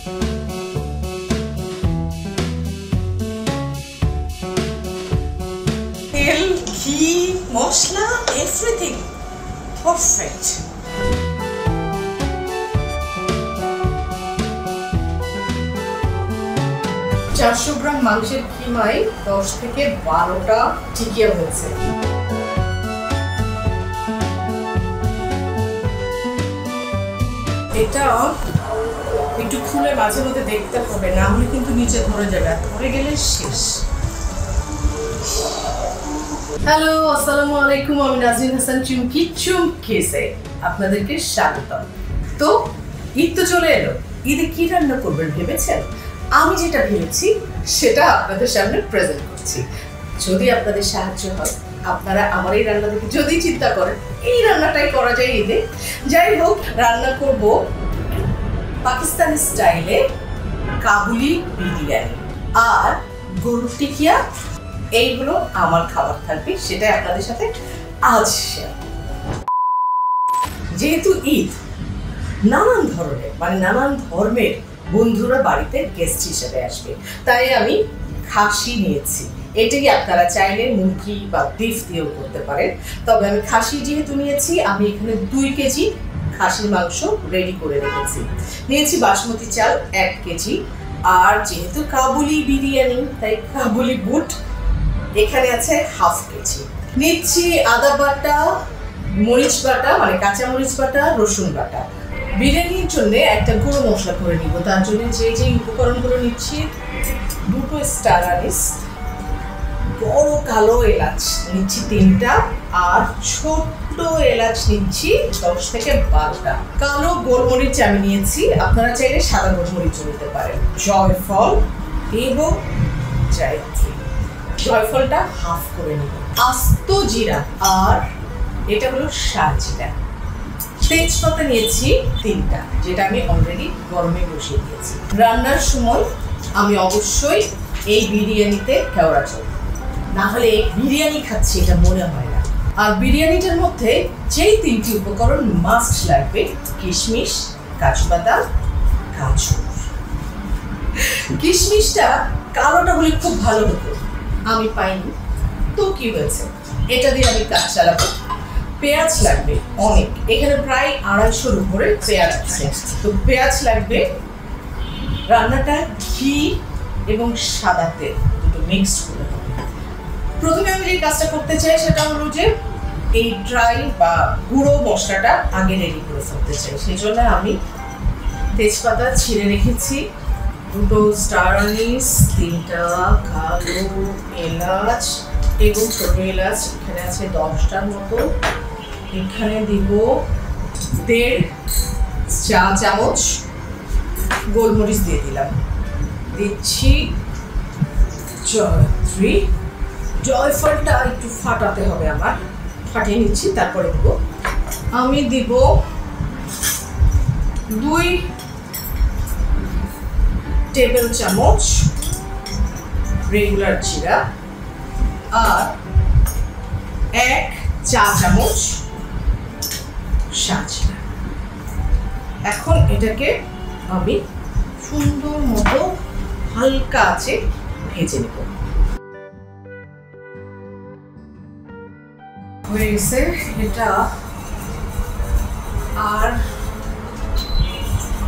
তেল, ঘি, মশলা, everything perfect. 400 গ্রাম মাংসের কিমায় 10 থেকে 12টা টিকিয়া হয়েছে। এটা একটু খুলে মাঝে মধ্যে দেখতে হবে, না হলে কিন্তু নিচে ধরে যাবে, ধরে গেলে শেষ। হ্যালো, আসসালামু আলাইকুম, আমি নাজনীন হাসান চুমকিসে আপনাদেরকে স্বাগতম। তো ঈদ তো চলে এলো, ঈদে কি রান্না করবেন ভেবেছেন? আমি যেটা ভেবেছি সেটা আপনাদের সামনে প্রেজেন্ট করছি। যদি আপনাদের সাহায্য হয়, আপনারা আমার এই রান্না দেখে যদি চিন্তা করেন এই রান্নাটাই করা যায় ঈদে, যাই হোক রান্না করব পাকিস্তানি স্টাইলে কাবুলি বিরিয়ানি আর গরুর টিকিয়া। এইগুলো আমার খাবার থাকবে, সেটাই আপনাদের সাথে আজ শেয়ার। যেহেতু ঈদ, নানান ধরনের নানান ধর্মের বন্ধুরা বাড়িতে গেস্ট হিসেবে আসবে, তাই আমি খাসি নিয়েছি। এটাই আপনারা চাইলে মুরগি বা বিফ দিয়েও করতে পারেন, তবে আমি খাসি যেহেতু নিয়েছি, আমি এখানে 2 কেজি খাসির মাংস রেডি করে রেখেছি। নিয়েছি বাসমতি চাল 1 কেজি, আর যেহেতু কাবুলি বিরিয়ানি তাই কাবুলি বুট এখানে আছে 1/2 কেজি। নিচ্ছি আদা বাটা, মরিচ বাটা কাঁচা মরিচ বাটা, রসুন বাটা। বিরিয়ানির জন্য একটা গুঁড়ো মশলা করে নিব, তার জন্য যে উপকরণগুলো নিচ্ছি: 2টো স্টার আনিস, বড় কালো এলাচ নিচ্ছি 3টা, আর ছোট্ট এলাচ নিচ্ছি 10 থেকে 12টা। কালো গোলমরিচ আমি নিয়েছি, আপনারা চাইলে সাদা গোলমরিচ নিতে পারেন। জয়ফল এবং জায়ত্রী, জয়ফলটা 1/2 করে নিব। আস্ত জিরা, আর এটা হলো সাজিরা। তেজপাতা নিয়েছি 3টা, যেটা আমি অলরেডি গরমে বসিয়ে দিয়েছি। রান্নার সময় আমি অবশ্যই এই বিরিয়ানিতে কেওড়া জল, না হলে বিরিয়ানি খাচ্ছি এটা মনে হয় না। আর বিরিয়ানিটার মধ্যে যেই 3টি উপকরণ মাস্ট লাগবে: কিশমিশ, কাজু বাদাম, কাজু। কিশমিশটা কালোটা হলে খুব ভালো হতো, আমি পাইনি, তো কি হয়েছে, এটা দিয়ে আমি কাজ চালাবো। পেঁয়াজ লাগবে অনেক, এখানে প্রায় 250-র উপরে পেঁয়াজ আছে, তো পেঁয়াজ লাগবে। রান্নাটা ঘি এবং সাদা তেল দুটো মিক্সড করে হবে। প্রথমে আমি যে কাজটা করতে চাই সেটা হলো যে এই ড্রাই বা গুঁড়ো মশলাটা আগে রেডি করে ফেলতে চাই। সেই জন্য আমি তেজপাতা ছিঁড়ে রেখেছি, 2টো স্টার আনিস, 3টা কালো এলাচ এবং ছোট এলাচ এখানে আছে 10টার মতো। এখানে দিব 1.5 চা চামচ গোলমরিচ দিয়ে দিলাম। দিচ্ছি জয়ত্রী, জয়ফলটা একটু ফাটাতে হবে, আমার ফাটিয়ে নিচ্ছি, তারপরে দিব। আমি দিব 2 টেবিল চামচ রেগুলার জিরা, আর 1 চা চামচ সাজিরা। এখন এটাকে আমি সুন্দর মতো হালকা আছে ভেজে নেব। হয়ে গেছে এটা, আর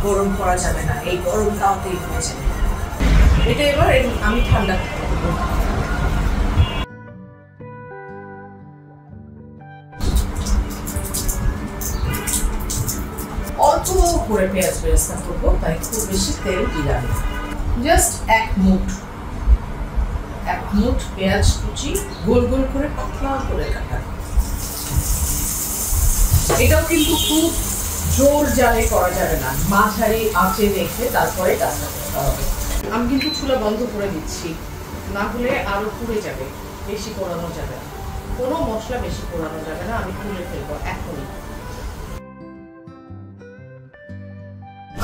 গরম করা যাবে না, এই গরম তাওতেই হয়ে যাবে এটা। এবার আমি ঠান্ডা করতে দেবো। অল্প করে পেঁয়াজ বেরেস্তা করবো, তাই খুব বেশি তেল দিলাম। জাস্ট 1 মুঠ পেঁয়াজ কুচি গোল গোল করে পাতলা করে কাটা। এটাও কিন্তু খুব জোর জালে করা যাবে না, মাঝারি আঁচে রেখে তারপরে কাজটা করতে হবে। আমি কিন্তু চুলা বন্ধ করে দিচ্ছি, না হলে আরো পুড়ে যাবে, বেশি পোড়ানো যাবে না, কোনো মশলা বেশি পোড়ানো যাবে না, আমি তুলে ফেলবো এখনই।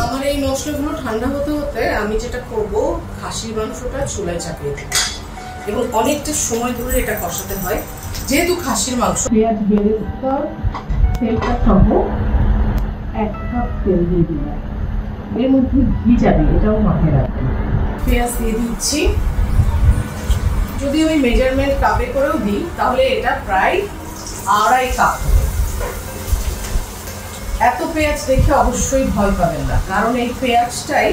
আমার এই মশলাগুলো ঠান্ডা হতে হতে আমি যেটা করব, খাসির মাংসটা চুলায় চাপিয়ে দেব এবং অনেকটা সময় ধরে এটা কষাতে হয়, যেহেতু খাসির মাংস। পেঁয়াজ বেরেস্তা তেলটা খাবো, 1 কাপ তেল দিয়ে দিলাম। এর মধ্যে ঘি যাবে, এটাও মাথায় রাখবেন। পেঁয়াজ দিয়ে দিচ্ছি। যদি আমি মেজারমেন্ট কাপে করেও দিই তাহলে এটা প্রায় 2.5 কাপ। এত পেঁয়াজ দেখে অবশ্যই ভয় পাবেন না, কারণ এই পেঁয়াজটাই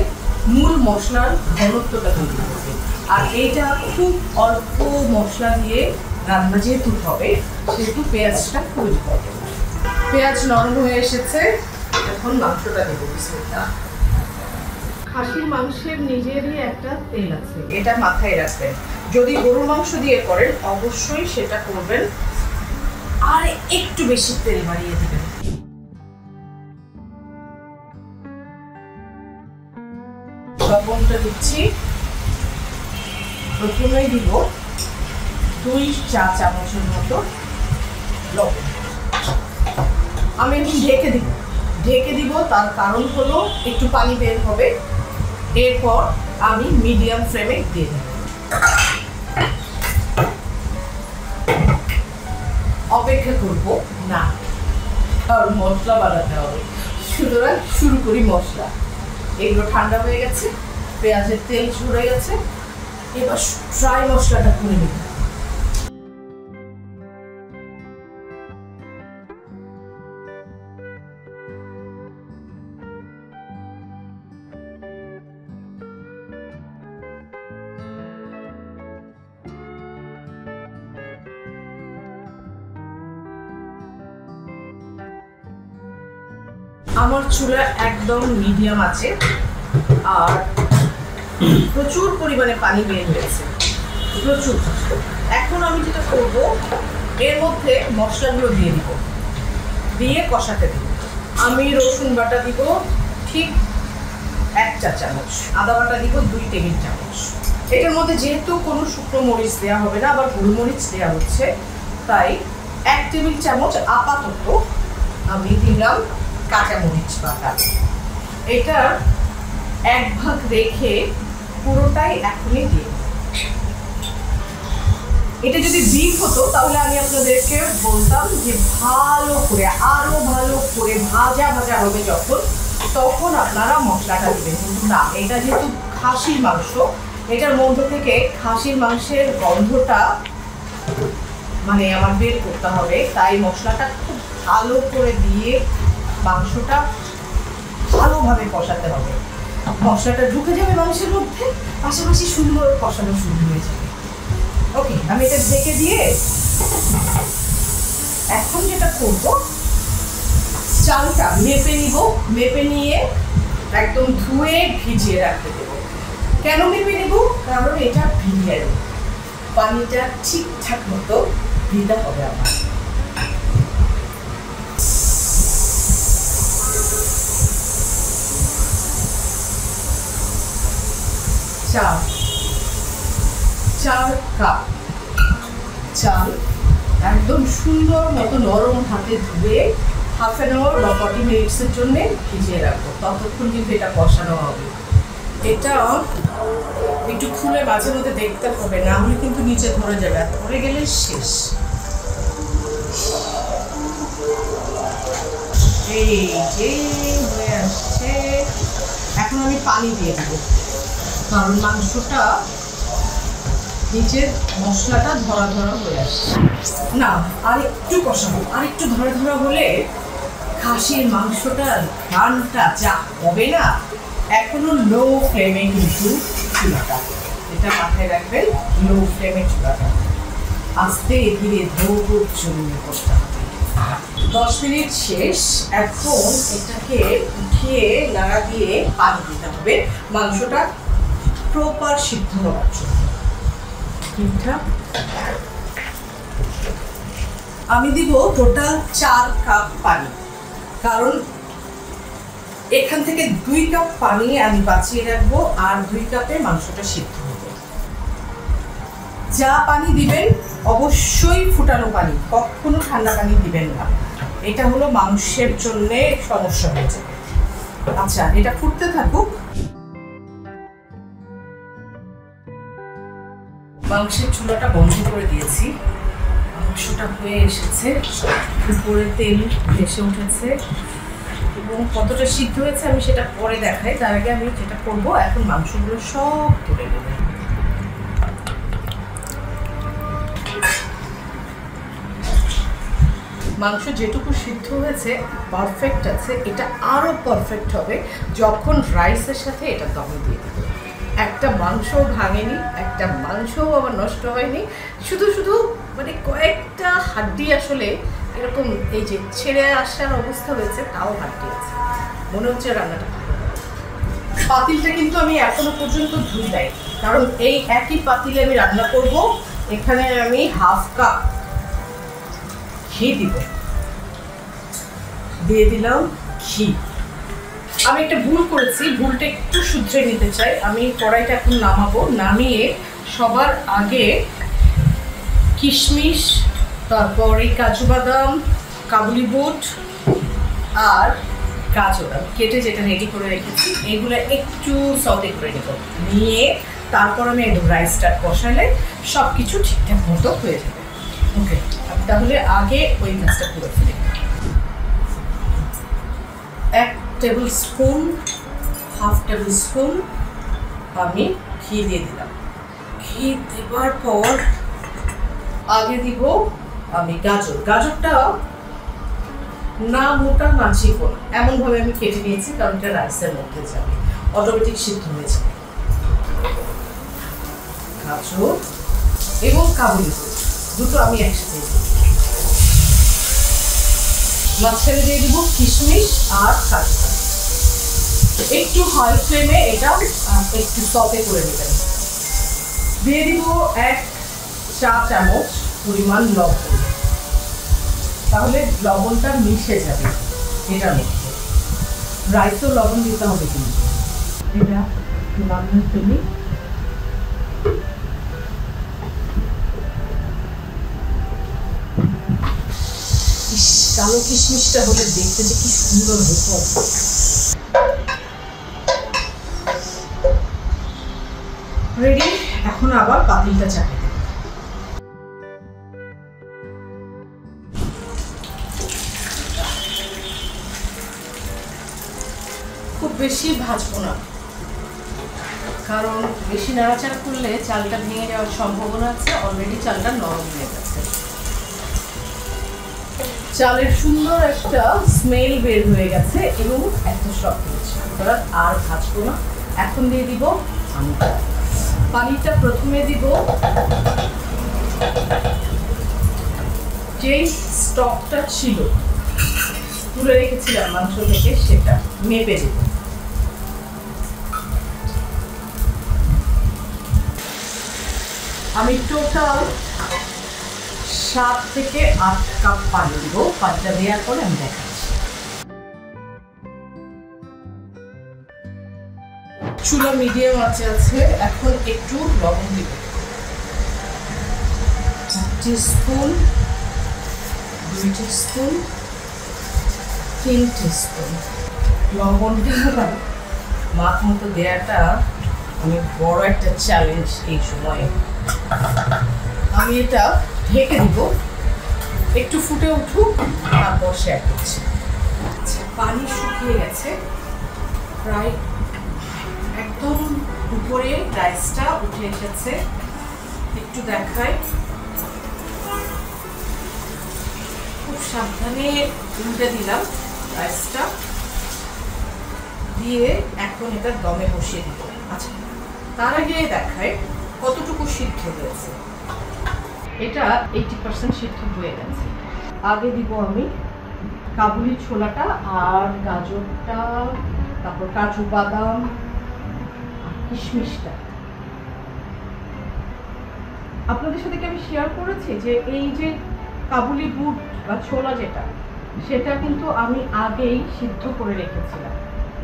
মূল মশলার ঘনত্বটা তৈরি করবে। আর এইটা খুব অল্প মশলা দিয়ে রান্না যেহেতু হবে, সেহেতু পেঁয়াজটা খুবই ইম্পর্টেন্ট। পেঁয়াজ নরম হয়ে এসেছে, এখন মাংসটা দেবো। বিসমিল্লাহ। খাসির মাংসের নিজেরই একটা তেল আছে, এটা মাথায় রাখবেন। যদি গরুর মাংস দিয়ে করেন অবশ্যই সেটা করবেন আর একটু বেশি তেল বাড়িয়ে দেবেন। লবণটা দিচ্ছি। প্রথমেই দিব 2 চা চামচের মতো লবণ। আমি এখন ঢেকে দিব। তার কারণ হলো একটু পানি বের হবে, এরপর আমি মিডিয়াম ফ্লেমে দিয়ে দেব। অপেক্ষা করব না, কারণ মশলা বানাতে হবে। সুতরাং শুরু করি মশলা। এগুলো ঠান্ডা হয়ে গেছে, পেঁয়াজের তেল ঝরে গেছে, এবার ড্রাই মশলাটা করে নেব। আমার চুলা একদম মিডিয়াম আছে আর প্রচুর পরিমাণে পানি বের হয়েছে, প্রচুর। এখন আমি যেটা করব, এর মধ্যে মশলাগুলো দিয়ে দিব, দিয়ে কষাতে দিব। আমি রসুন বাটা দিব ঠিক 1 চা চামচ, আদা বাটা দিব 2 টেবিল চামচ। এটার মধ্যে যেহেতু কোনো শুকনো মরিচ দেওয়া হবে না, আবার গোলমরিচ দেওয়া হচ্ছে, তাই 1 টেবিল চামচ আপাতত আমি দিলাম কাঁচামরিচ বাটা। এটার 1 ভাগ রেখে পুরোটাই এখনই দিয়ে। এটা যদি বিফ হতো তাহলে আমি আপনাদেরকে বলতাম যে ভালো করে, আরো ভালো করে ভাজা হবে যখন, তখন আপনারা মশলাটা দিবেন। কিন্তু না, এটা যেহেতু খাসির মাংস, এটার মধ্যে থেকে খাসির মাংসের গন্ধটা মানে আমার বের করতে হবে, তাই মশলাটা খুব ভালো করে দিয়ে মাংসটা ভালোভাবে কষাতে হবে। মশলাটা ঢুকে যাবে মাংসের মধ্যে, পাশাপাশি সুন্দর কষানো শুরু হয়ে যাবে। ওকে, আমি এটা ঢেকে দিয়ে এখন যেটা করব, চালটা মেপে নিব। মেপে নিয়ে একদম ধুয়ে ভিজিয়ে রাখতে দেবো। কেন মেপে নিব? কারণ এটা ভিজে যাবে, পানিটা ঠিকঠাক মতো দিতে হবে আমার। চার কাপ চাল একদম সুন্দর মতো নরম হাতে ধুয়ে ½ আওয়ার বা 40 মিনিটসের জন্য ভিজিয়ে রাখবো। ততক্ষণ কিন্তু এটা কষানো হবে। এটা একটু খুলে মাঝে মধ্যে দেখতে হবে, না হলে কিন্তু নিচে ধরে যাবে, আর ধরে গেলে শেষ। এই যে হয়ে আসছে, এখন আমি পানি দিয়ে দেবো, কারণ মাংসটা নিচের মশলাটা ধরা হয়ে আসছে। না, আর একটু কষাবো, আর একটু ধরা হলে খাসির মাংসটার ঘ্রাণটা যা হবে না। এখনো লো ফ্লেমে কিন্তু চুলাটা, এটা মাথায় রাখবেন, লো ফ্লেমে চুলাটা, আস্তে ধীরে ধৈর্য নিয়ে করতে হবে। 10 মিনিট শেষ। এখন এটাকে উঠিয়ে নাড়া দিয়ে পানি দিতে হবে মাংসটা প্রপার সিদ্ধ হওয়ার জন্য। ঠিকঠাক আমি দিব টোটাল 4 কাপ পানি, কারণ এখান থেকে 2 কাপ পানি আমি বাঁচিয়ে রাখবো, আর 2 কাপে মাংসটা সিদ্ধ হবে। যা পানি দিবেন অবশ্যই ফুটানো পানি, কখনো ঠান্ডা পানি দিবেন না, এটা হলো মাংসের জন্য সমস্যা হয়ে যাবে। আচ্ছা, এটা ফুটতে থাকুক। মাংসের চুলাটা বন্ধ করে দিয়েছি, মাংসটা হয়ে এসেছে, উপরে তেল ভেসে উঠেছে, এবং কতটা সিদ্ধ হয়েছে আমি সেটা পরে দেখাই। তার আগে আমি যেটা করবো, এখন মাংসগুলো সব তুলে নেব। মাংস যেটুকু সিদ্ধ হয়েছে পারফেক্ট আছে, এটা আরও পারফেক্ট হবে যখন রাইসের সাথে এটা দমে দিয়ে দেবো। একটা মাংস ভাঙেনি, একটা মাংসও আবার নষ্ট হয়নি, শুধু শুধু মানে কয়েকটা হাড্ডি আসলে এরকম এই যে ছেড়ে আসার অবস্থা হয়েছে, তাও হাড্ডি আছে, মনে হচ্ছে রান্নাটা ভালো হবে। পাতিলটা কিন্তু আমি এখনো পর্যন্ত ধুই নাই, কারণ এই একই পাতিলে আমি রান্না করব। এখানে আমি হাফ কাপ ঘি দিব, দিয়ে দিলাম ঘি। আমি একটা ভুল করেছি, ভুলটা একটু শুধরে নিতে চাই। আমি কড়াইটা এখন নামাবো, নামিয়ে সবার আগে কিশমিশ, তারপরে কাজু বাদাম, কাবুলি বুট আর গাজর কেটে যেটা রেডি করে রেখেছি, এগুলো একটু সতে করে নেব। নিয়ে তারপর আমি একদম রাইসটা কষালে সব কিছু ঠিকঠাক মতো হয়ে যাবে। ওকে, তাহলে আগে ওই কাজটা করে ফেলি। 1 table spoon, half table spoon আমি ঘি দিয়ে দিলাম। ঘি দেওয়ার পর আগে দিব আমি গাজর। গাজরটা না মোটা না চিকন, এমনভাবে আমি কেটে নিয়েছি, কারণ এটা রাইসের মধ্যে যাবে, অটোমেটিক সিদ্ধ হয়ে যাবে। গাজর এবং কাবুলি বুট দুটো আমি একসাথে দিই। মাঝখানে দিয়ে দিব কিশমিশ আর কাজু। একটু হাই ফ্লেমে এটা একটু সতে করে নেবেন। দিয়ে দিব 1 চা চামচ পরিমাণ লবণ, তাহলে লবণটা মিশে যাবে এটার মধ্যে। রাইসেও লবণ দিতে হবে কিন্তু। এটা লবণ ফেলি। কালো কিশমিশটা হলে দেখতে যে কি সুন্দর হতো। রেডি, এখন আবার পাতিলটা চাপিয়ে দেব। খুব বেশি ভাজবো না, কারণ বেশি নাড়াচাড়া করলে চালটা ভেঙে যাওয়ার সম্ভাবনা আছে। অলরেডি চালটা নরম হয়ে গেছে, চালের সুন্দর একটা স্মেল বের হয়ে গেছে এবং এত শক্ত হচ্ছে। আর ভাজবো না, এখন দিয়ে দিব পানিটা। পানিটা প্রথমে দিব যে স্টকটা ছিল তুলে রেখেছিলাম মাংস থেকে, সেটা মেপে দেব। আমি টোটাল 7 থেকে 8 কাপ পানি দিব। পানিটা দেওয়ার পরে আমি দেখাচ্ছি। চুলা মিডিয়াম আঁচে আছে। এখন একটু লবণ দিব, 1 টিস্পুন, 2 টিস্পুন, 3 টিস্পুন। লবণটা মাপ মতো দেওয়াটা আমি বড় একটা চ্যালেঞ্জ এই সময়ে। আমি এটা ঢেকে দিব, একটু ফুটে উঠুক, তারপর শেয়ার করছি। আচ্ছা, পানি শুকিয়ে গেছে প্রায়, একদম উপরে রাইসটা উঠে এসেছে। একটু দেখাই, খুব সাবধানে উল্টে দিলাম রাইসটা দিয়ে। এখন এটা দমে বসিয়ে দিব। আচ্ছা, তার আগে দেখাই কতটুকু সিদ্ধ হয়েছে। এটা 80% সিদ্ধ হয়ে গেছে। আগে দিব আমি কাবুলি ছোলাটা আর গাজরটা, তারপর কাজু বাদাম, কিশমিশটা। আপনাদের সাথে কি আমি শেয়ার করেছি যে এই যে কাবুলি বুট বা ছোলা যেটা, সেটা কিন্তু আমি আগেই সিদ্ধ করে রেখেছিলাম,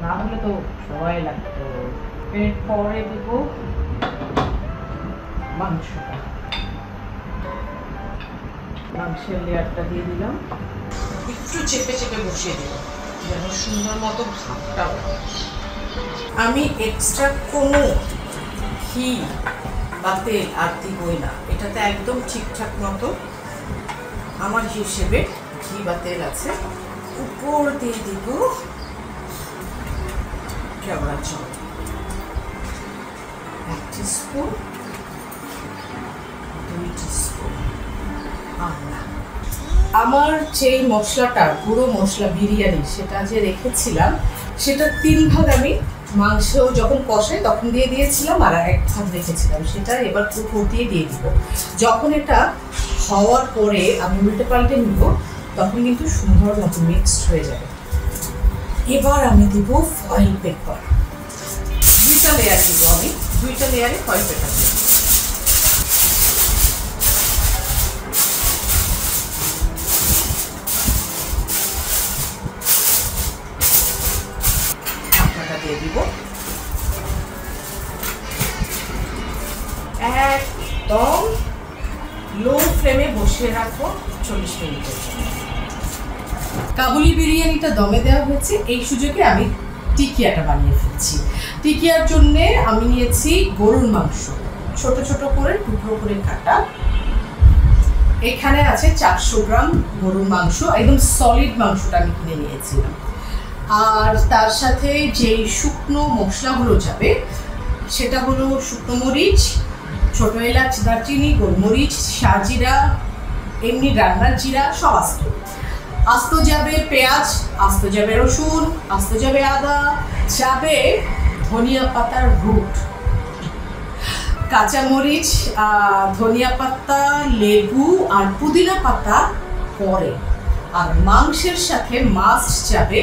না হলে তো সময় লাগতো। এরপরে দিব মাংসটা, মাংসের লেয়ারটা দিয়ে দিলাম। একটু চেপে চেপে বসিয়ে দিব যেন সুন্দর মতো ভাবটা। আমি এক্সট্রা কোনো ঘি বা তেল আর দিবই না, এটাতে একদম ঠিকঠাক মতো আমার হিসেবে ঘি বা তেল আছে। উপর দিয়ে দিব কেওড়া জল, 1 টিস্পুন, 2 টিস্পুন আমলা। আমার যে মশলাটা গুঁড়ো মশলা বিরিয়ানি সেটা যে রেখেছিলাম সেটা 3 ভাগ আমি মাংস যখন কষাই তখন দিয়ে দিয়েছিলাম, আর 1 ভাগ রেখেছিলাম, সেটা এবার পুরো দিয়ে দিব। যখন এটা হওয়ার পরে আমি উল্টে পাল্টে নিব তখন কিন্তু সুন্দর মতো মিক্সড হয়ে যাবে। এবার আমি দিব ফয়েল পেপার, 2টা লেয়ার দিব আমি, 2টা লেয়ারে ফয়েল পেপার দিব। ঢাকনাটা দিয়ে দিব, একদম লো ফ্লেমে বসিয়ে রাখবো 40 মিনিটের জন্য। কাবুলি বিরিয়ানিটা দমে দেওয়া হয়েছে, এই সুযোগে আমি টিকিয়াটা বানিয়ে ফেলছি। টিকিয়ার জন্য আমি নিয়েছি গরুর মাংস, ছোট ছোট করে টুকরো করে কাটা। এখানে আছে 400 গ্রাম গরুর মাংস, একদম সলিড মাংসটা আমি কিনে নিয়েছিলাম। আর তার সাথে যেই শুকনো মশলাগুলো যাবে সেটা হলো শুকনো মরিচ, ছোট এলাচ, দারচিনি, গোলমরিচ, শাহজিরা, এমনি রান্নার জিরা, সব আস্ত যাবে পেঁয়াজ, আস্ত যাবে রসুন, আস্ত যাবে আদা, যাবে ধনিয়া পাতার রুট, কাঁচামরিচ, ধনিয়া পাতা, লেবু আর পুদিনা পাতা পরে। আর মাংসের সাথে মাছ যাবে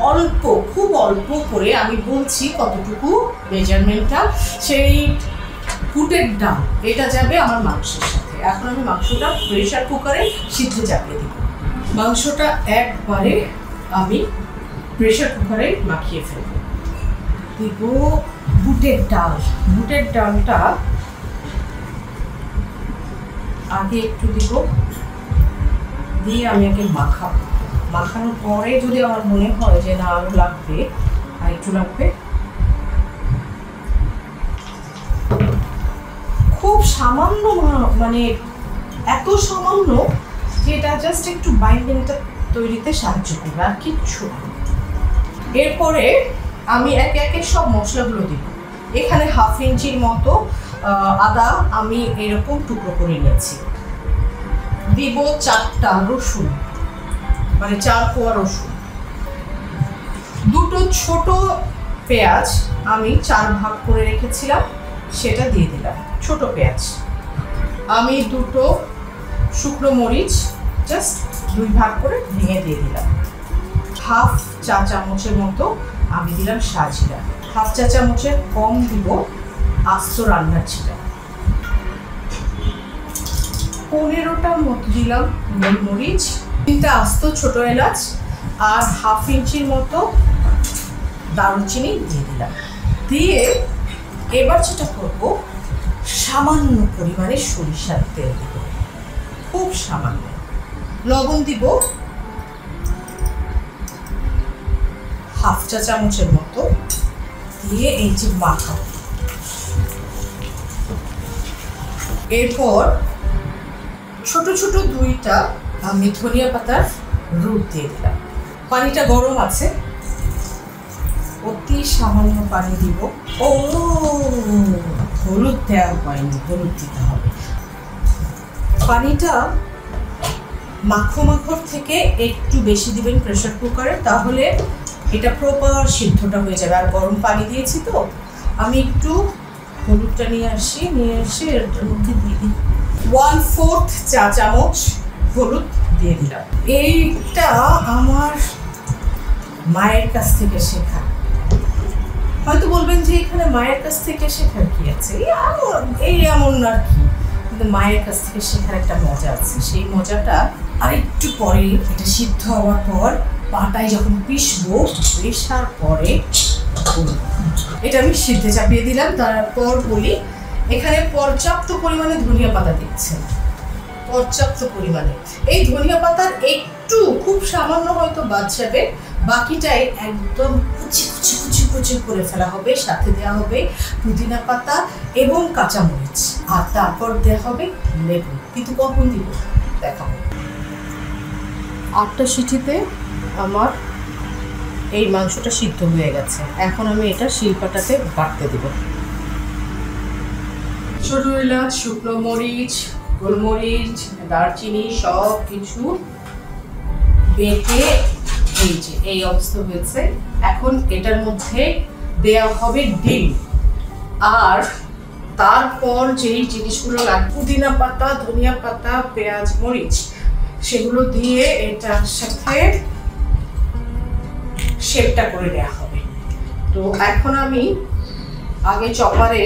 অল্প, খুব অল্প করে, আমি বলছি কতটুকু মেজারমেন্টটা, সেই ফুটের ডাল এটা যাবে আমার মাংসের সাথে। এখন আমি মাংসটা প্রেশার কুকারে সিদ্ধ চাপিয়ে দিব। মাংসটা একবারে আমি প্রেশার কুকারে মাখিয়ে ফেলব। দিব বুটের ডাল, বুটের ডালটা আগে একটু দিব, দিয়ে আমি আগে মাখাবো। মাখানোর পরে যদি আমার মনে হয় যে না আরো লাগবে, আর একটু লাগবে, খুব সামান্য, মানে এত সামান্য যে এটা জাস্ট একটু বাইন্ডিংটা তৈরিতে সাহায্য করবে, আর কিচ্ছু না। এরপরে আমি একে একে সব মশলাগুলো দিব। এখানে 1/2 ইঞ্চির মতো আদা আমি এরকম টুকরো করে নিয়েছি। দিব 4টা রসুন, মানে 4 কোয়া রসুন। 2টো ছোট পেঁয়াজ আমি 4 ভাগ করে রেখেছিলাম, সেটা দিয়ে দিলাম, ছোট পেঁয়াজ। আমি 2টো শুকনো মরিচ জাস্ট 2 ভাগ করে ভেঙে দিয়ে দিলাম। 1/2 চা চামচের মতো আমি দিলাম শাহজিরা, 1/2 চা চামচের কম দিব আস্ত রান্নার জিরা, 15টার মতো দিলাম গোলমরিচ, 3টা আস্ত ছোট এলাচ, আর 1/2 ইঞ্চির মতো দারুচিনি দিয়ে দিলাম। দিয়ে এবার যেটা করবো, সামান্য পরিমাণে সরিষার তেল দিব, খুব সামান্য। লবণ দিব 1/2 চা চামচের মতো, দিয়ে এই যে মাখাবো। এরপর ছোট ছোট 2টা আমি ধনিয়া পাতার রুট দিয়ে দিলাম। পানিটা গরম আছে, অতি সামান্য পানি দিব। ও হলুদ দেওয়া হয়নি, হলুদ দিতে হবে। পানিটা মাখো মাখোর থেকে একটু বেশি দিবেন প্রেসার কুকারে, তাহলে এটা প্রপার সিদ্ধটা হয়ে যাবে। আর গরম পানি দিয়েছি তো, আমি একটু হলুদটা নিয়ে এসে এটার মধ্যে দিয়ে দিই। 1/4 চা চামচ হলুদ দিয়ে দিলাম। এইটা আমার মায়ের কাছ থেকে শেখা। হয়তো বলবেন যে এখানে মায়ের কাছ থেকে শেখার কি আছে, এই এমন আর কি, কিন্তু মায়ের কাছ থেকে শেখার একটা মজা আছে। সেই মজাটা আর একটু পরে, এটা সিদ্ধ হওয়ার পর পাটায় যখন পিষবো, পেশার পরে এটা আমি সিদ্ধে চাপিয়ে দিলাম। তারপর বলি, এখানে পর্যাপ্ত পরিমাণে ধনিয়া পাতা দিচ্ছেন, পর্যাপ্ত পরিমাণে। এই ধনিয়া পাতার একটু, খুব সামান্য হয়তো বাদ যাবে, বাকিটাই একদম কুচি কুচি কুচি কুচি করে ফেলা হবে। সাথে দেওয়া হবে পুদিনা পাতা এবং কাঁচামরিচ, আর তারপর দেওয়া হবে লেবু। কিন্তু কখন দিব দেখাবো। 8টা সিটিতে আমার এই মাংসটা সিদ্ধ হয়ে গেছে। এখন আমি এটা শিলপাটাতে বাটতে দেব। ছোট এলাচ, শুকনো মরিচ, গোলমরিচ, দারচিনি সব কিছু বেটে এই অবস্থা হয়েছে। এখন এটার মধ্যে দেয়া হবে ডিম, আর তারপর যেই জিনিসগুলো লাগবে পুদিনা পাতা, ধনিয়া পাতা, পেঁয়াজ, মরিচ, সেগুলো দিয়ে এটার সাথে শেপটা করে দেওয়া হবে। তো এখন আমি আগে চপারে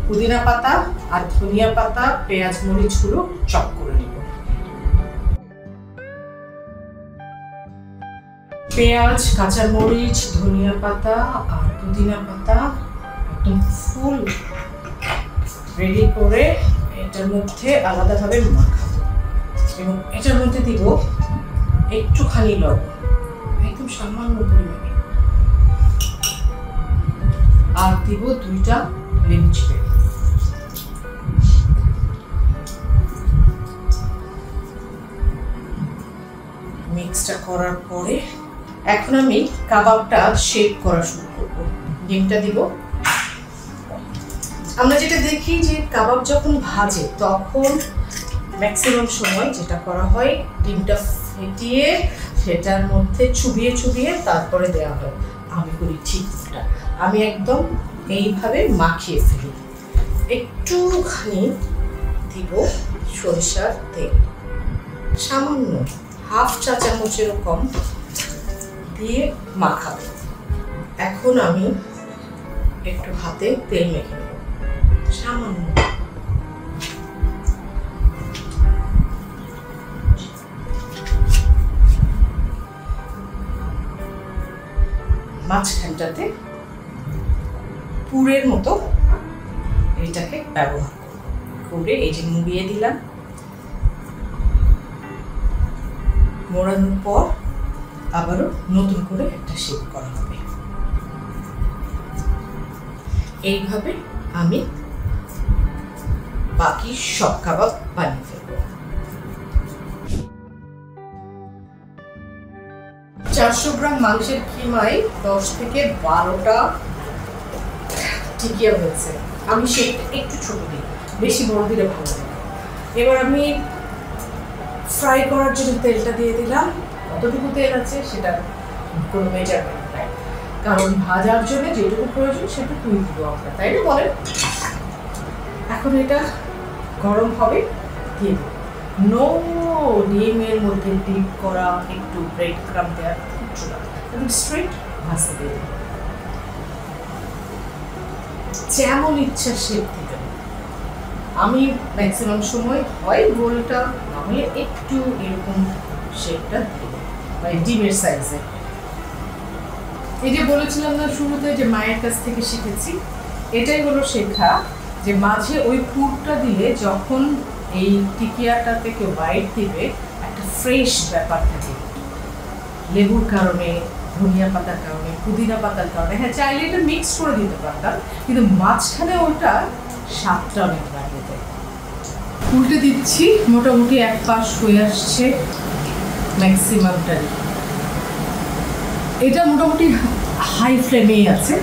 পুদিনা পাতা আর ধনিয়া পাতা, পেঁয়াজ, মরিচগুলো চপ করে নেব। পেঁয়াজ, কাঁচা মরিচ, ধনিয়া পাতা আর পুদিনা পাতা একদম ফুল রেডি করে এটার মধ্যে আলাদাভাবে মাখাবো, এবং এটার মধ্যে দিব একটুখানি লবণ, একদম সামান্য পরিমাণে, আর দিব 2টা লেবু চিপে। মিক্সটা করার পরে এখন আমি কাবাবটা শেপ করা শুরু করব। ডিমটা দিব। আমরা যেটা দেখি যে কাবাব যখন ভাজে তখন ম্যাক্সিমাম সময় যেটা করা হয়, ডিমটা ফেটিয়ে সেটার মধ্যে চুবিয়ে চুবিয়ে তারপরে দেওয়া হয়। আমি করি ঠিকটা, আমি একদম এইভাবে মাখিয়ে ফেলি। একটুখানি দিব সরিষার তেল, সামান্য হাফ চা চামচের কম দিয়ে মাখাবো। এখন আমি একটু হাতে তেল মেখে নেব সামান্য। মাঝখানটাতে পুরের মতো এটাকে ব্যবহার করে এই যে মুড়িয়ে দিলাম। মোড়ানোর পর আবারও নতুন করে একটা শেপ করা হবে। এইভাবে আমি বাকি সব কাবাব বানিয়ে ফেলব। 400 গ্রাম মাংসের কিমায় 10 থেকে 12টা টিকিয়া হয়েছে। আমি সেটা একটু ছোট দিই, বেশি বড় দিলে ভালো লাগে। এবার আমি ফ্রাই করার জন্য তেলটা দিয়ে দিলাম। কতটুকু তেল আছে সেটা কোনো মেজারমেন্ট নাই, কারণ ভাজার জন্য যেটুকু প্রয়োজন সেটুকুই দিব আমরা, তাই না বলেন? এখন এটা গরম হবে, দিয়ে দেব। নো ডিমের মধ্যে ডিপ করা, একটু ব্রেড ক্রাম্ব দেওয়া কিচ্ছু না, একদম স্ট্রেট ভাজতে দিয়ে দেব। যেমন ইচ্ছা শেপ দিতে। আমি ম্যাক্সিমাম সময় হয় গোলটা, নাহলে একটু এরকম শেপটা দিই, মানে ডিমের সাইজে। এই যে বলেছিলাম না শুরুতে যে মায়ের কাছ থেকে শিখেছি, এটাই হলো শেখা যে মাঝে ওই পুরটা দিলে যখন এই টিকিয়াটাতে কেউ বাইট দিবে একটা ফ্রেশ ব্যাপার থাকে, লেবুর কারণে, ধনিয়া পাতার কারণে, পুদিনা পাতার কারণে। হ্যাঁ, চাইলে এটা মিক্স করে দিতে পারতাম, কিন্তু মাঝখানে ওটা স্বাদটা অনেক বাড়িয়ে দেয়। উল্টে দিচ্ছি, মোটামুটি এক পাশ হয়ে আসছে ম্যাক্সিমামটারই। এটা মোটামুটি হাই ফ্লেমেই আছে,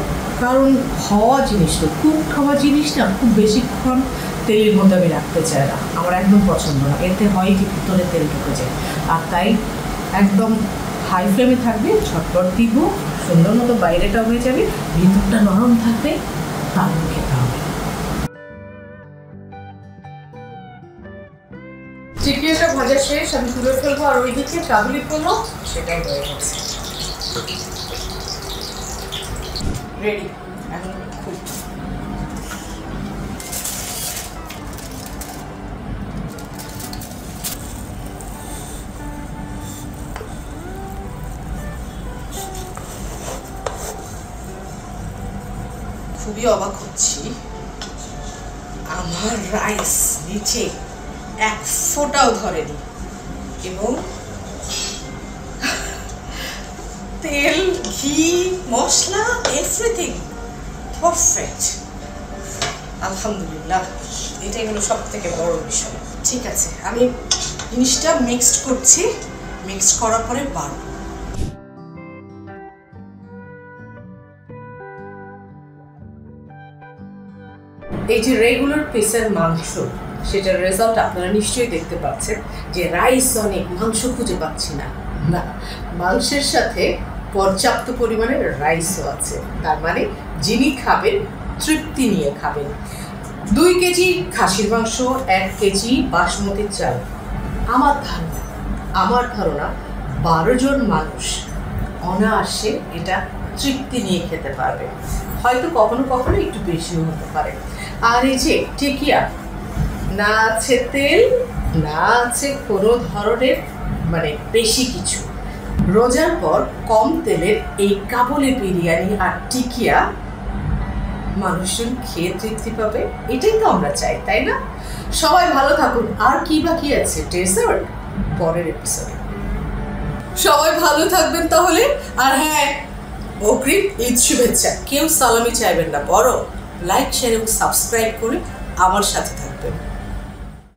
কারণ হওয়া জিনিসটা, কুকড হওয়া জিনিসটা খুব বেশিক্ষণ তেলের মধ্যে আমি রাখতে চাই না, আমার একদম পছন্দ না। এতে হয় কি ভিতরে তেল ঢুকে যায়, আর তাই একদম হাই ফ্লেমে থাকবে। ঝটপট দিব, সুন্দর মতো বাইরেটা হয়ে যাবে, ভিতরটা নরম থাকবে, তারপর খেতে হবে। চিকেনটা ভাজা শেষ, আমি তুলে ফেলবো। আর ওইদিকে কাবুলি পোলো সেটাই হয়ে গেছে, রেডি। এখন খুব খুবই অবাক হচ্ছি, আমার রাইস নিচে এক ফোঁটাও ধরেনি, এবং তেল, ঘি, মশলা, এভরিথিং পারফেক্ট। আলহামদুলিল্লাহ, এটাই হলো সব থেকে বড় বিষয়। ঠিক আছে, আমি জিনিসটা মিক্সড করছি, মিক্সড করার পরে বাড়ব। এই যে রেগুলার পিসের মাংস, সেটার রেজাল্ট আপনারা নিশ্চয়ই দেখতে পাচ্ছেন যে রাইস অনেক, মাংস খুঁজে পাচ্ছি না। না, মাংসের সাথে পর্যাপ্ত পরিমাণে রাইসও আছে। তার মানে যিনি খাবেন তৃপ্তি নিয়ে খাবেন। 2 কেজি খাসির মাংস, 1 কেজি বাসমতি চাল। আমার ধারণা 12 জন মানুষ অনায়াসে এটা তৃপ্তি নিয়ে খেতে পারবে, হয়তো কখনো কখনো একটু বেশিও হতে পারে। আর এই যে টিকিয়া, না আছে তেল, না আছে কোনো ধরনের মানে বেশি কিছু। রোজার পর কম তেলের এই কাবুলি বিরিয়ানি আর টিকিয়া মানুষজন খেয়ে তৃপ্তি পাবে, এটাই তো আমরা চাই, তাই না? সবাই ভালো থাকুন। আর কি বাকি আছে? ডেজার্ট পরের এপিসোডে। সবাই ভালো থাকবেন তাহলে। আর হ্যাঁ, অগ্রিম ঈদ শুভেচ্ছা। কেউ সালামি চাইবেন না, বরং লাইক, শেয়ার এবং সাবস্ক্রাইব করে আমার সাথে থাকবেন।